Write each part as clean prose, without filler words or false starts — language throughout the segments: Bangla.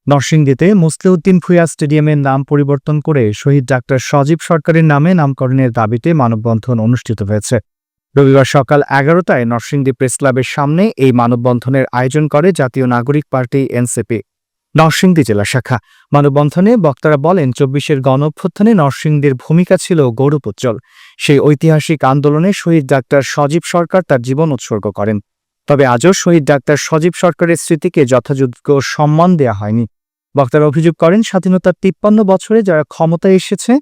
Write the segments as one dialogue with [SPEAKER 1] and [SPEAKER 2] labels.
[SPEAKER 1] নরসিংদীতে মুসলিউদ্দিন ভূঁইয়া স্টেডিয়ামের নাম পরিবর্তন করে শহীদ ডাক্তার সজীব সরকারের নামে নামকরণের দাবিতে মানববন্ধন অনুষ্ঠিত হয়েছে। রবিবার সকাল 11টায় নরসিংদী প্রেস ক্লাবের সামনে এই মানববন্ধনের আয়োজন করে জাতীয় নাগরিক পার্টি এনসিপি নরসিংদী জেলা শাখা। মানববন্ধনে বক্তারা বলেন, ২৪-এর গণঅভ্যুত্থানে নরসিংদীর ভূমিকা ছিল গৌরবোজ্জ্বল। সেই ঐতিহাসিক আন্দোলনে শহীদ ডাক্তার সজীব সরকার তার জীবন উৎসর্গ করেন। তবে আজও শহীদ ডাক্তার সজীব সরকারের স্মৃতিকে যথাযোগ্য সম্মান দেয়া হয়নি। বক্তারা অভিযোগ করেন, স্বাধীনতার ৫৩ বছরে যারা ক্ষমতায় এসেছে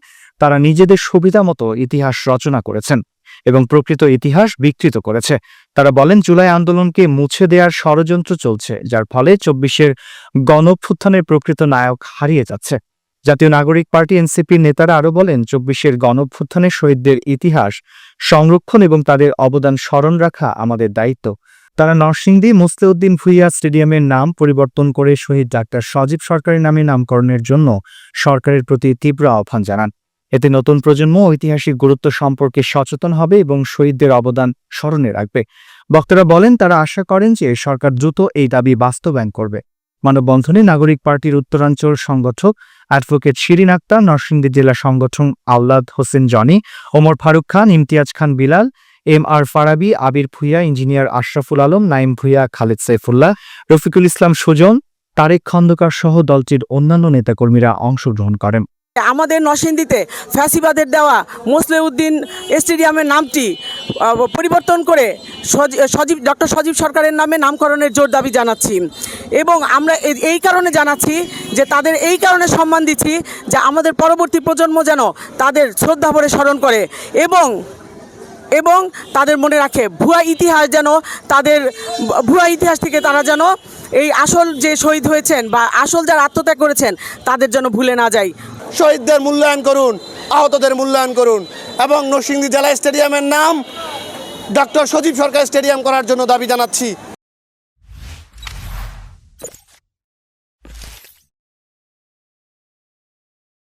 [SPEAKER 1] তারা নিজেদের সুবিধা মতো ইতিহাস রচনা করেছেন এবং প্রকৃত ইতিহাস বিকৃত করেছে। তারা বলেন, জুলাই আন্দোলনকে মুছে দেওয়ার ষড়যন্ত্র চলছে, যার ফলে ২৪-এর গণঅভ্যুত্থানের প্রকৃত নায়ক হারিয়ে যাচ্ছে। জাতীয় নাগরিক পার্টি এনসিপির নেতারা আরও বলেন, ২৪-এর গণঅভ্যুত্থানের শহীদদের ইতিহাস সংরক্ষণ এবং তাদের অবদান স্মরণ রাখা আমাদের দায়িত্ব। তারা নরসিংদী মুসলিউদ্দিন ভূঁইয়া স্টেডিয়ামের নাম পরিবর্তন করে শহীদ ডাক্তার সজীব সরকারের নামে নামকরণের জন্য সরকারের প্রতি তীব্র আহ্বান জানান। এতে নতুন প্রজন্ম ঐতিহাসিক গুরুত্ব সম্পর্কে সচেতন হবে এবং শহীদদের অবদান স্মরণে রাখবে। বক্তারা বলেন, তারা আশা করেন যে সরকার দ্রুত এই দাবি বাস্তবায়ন করবে। মানববন্ধনে নাগরিক পার্টির উত্তরাঞ্চল সংগঠক অ্যাডভোকেট শিরিন আক্তার, নরসিংদী জেলা সংগঠন আওলাদ হোসেন জনি, ওমর ফারুক খান, ইমতিয়াজ খান বিলাল, এম আর ফারাবি, আবির ভূঁইয়া, ইঞ্জিনিয়ার আশরাফুল আলম, নাইম ভূঁইয়া, খালেদ সাইফুল্লাহ, রফিকুল ইসলাম সুজন, তারেক খন্দকার সহ দলটির অন্যান্য নেতাকর্মীরা অংশগ্রহণ করেন।
[SPEAKER 2] আমাদের নরসিংদীতে ফ্যাসিবাদের দেওয়া মুসলিউদ্দিন স্টেডিয়ামের নামটি পরিবর্তন করে ডক্টর সজীব সরকারের নামে নামকরণের জোর দাবি জানাচ্ছি এবং আমরা এই কারণে জানাচ্ছি যে তাদের এই কারণে সম্মান দিচ্ছি যে আমাদের পরবর্তী প্রজন্ম যেন তাদের শ্রদ্ধাভরে স্মরণ করে এবং তাদের মনে রাখে ভুয়া ইতিহাস যেন তাদের ভুয়া ইতিহাস থেকে তারা যেন এই আসল যে শহীদ হয়েছেন বা আসল যারা আত্মত্যাগ করেছেন তাদের যেন ভুলে না যায়।
[SPEAKER 3] শহীদদের মূল্যায়ন করুন, আহতদের মূল্যায়ন করুন এবং নরসিংদী জেলা স্টেডিয়ামের নাম ডক্টর সজীব সরকার স্টেডিয়াম করার জন্য দাবি জানাচ্ছি।